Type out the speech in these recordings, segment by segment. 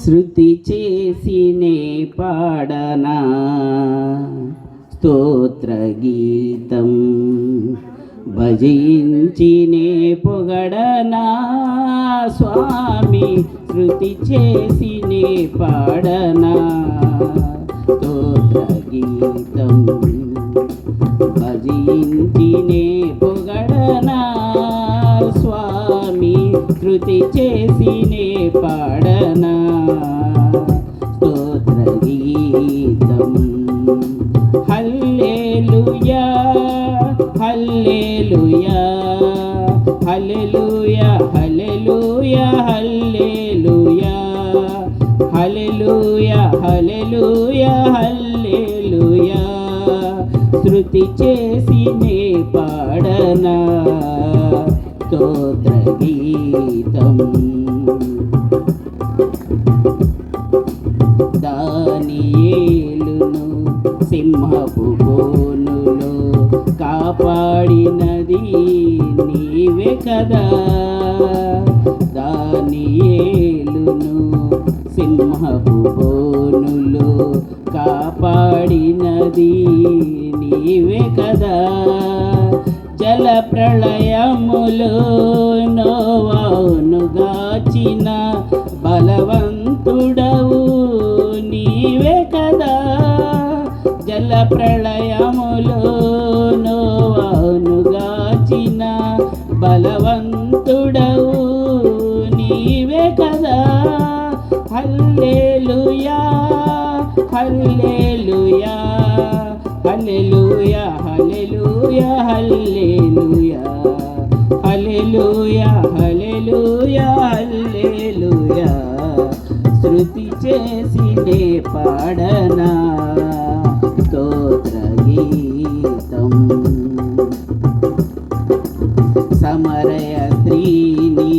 శృతి చేసినే పాడనా స్తోత్ర గీతం, భజించినే పొగడనా స్వామి. శృతి చేసినే పాడనా స్తోత్ర గీతం, భజించినే పొగడనా స్వామి. శృతి చేసినే పాడనా స్తోత్ర గీతం. హల్లెలూయా హల్లెలూయా హల్లెలూయా హల్లెలూయా హల్లెలూయా హల్లెలూయా హల్లెలూయా హల్లెలూయా. శృతి చేసినే పాడనా స్తోత్ర గీతం. దానియేలును సింహపు బోనులో కాపాడినది నీవే కదా. దానియేలును సింహపు బోనులో కాపాడినది నీవే కదా. జల ప్రళయములో నోవాను గాచిన బలవంతుడవు నీవే కదా. జల ప్రళయములో నోవాను గాచిన బలవంతుడవు నీవే కదా. హల్లెలూయా హల్లెలూయా హల్లెలూయా హల్లెలూయా హల్లెలూయా హల్లెలూయా హల్లెలూయా హల్లెలూయా. శృతి చేసినే పాడనా స్తోత్ర గీతం. సమరయ స్త్రీని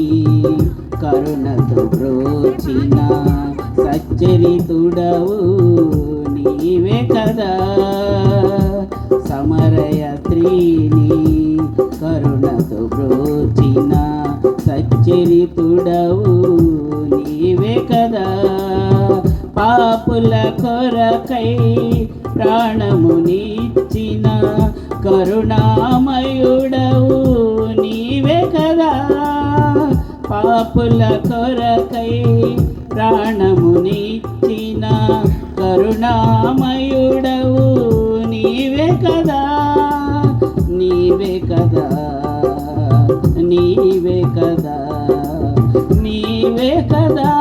కరుణతో బ్రోచిన సచ్చరితుడవు నీవే కదా. సమరయ స్త్రీని కరుణతో బ్రోచిన సచ్చరితుడవు నీవే కదా. పాపుల కొరకై ప్రాణమునిచ్చిన కరుణామయుడవు నీవే కదా. పాపుల కొరకై ప్రాణమునిచ్చిన కరుణామయుడవు నీవే కదా. నీవే కదా నీవే కదా నీవే కదా.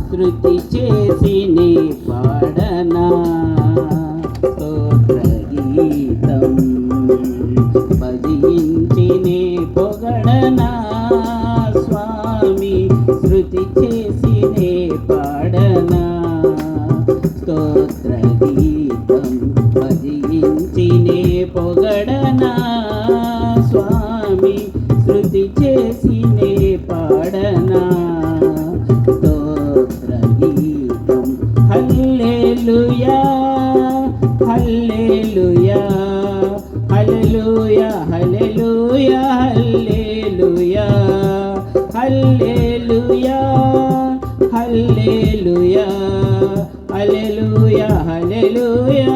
శృతి చేసినే పాడనా స్తోత్ర గీతం, భజించినే పొగడనా స్వామి. శృతి చేసినే పాడనా స్తోత్ర గీతం, భజించినే పొగడనా స్వామి. శృతి చేసినే పాడనా స్తోత్ర గీతం. హల్లెలూయా హల్లెలూయా హల్లెలూయా హల్లెలూయా హల్లెలూయా హల్లెలూయా హల్లెలూయా హల్లెలూయా హల్లెలూయా హల్లెలూయా.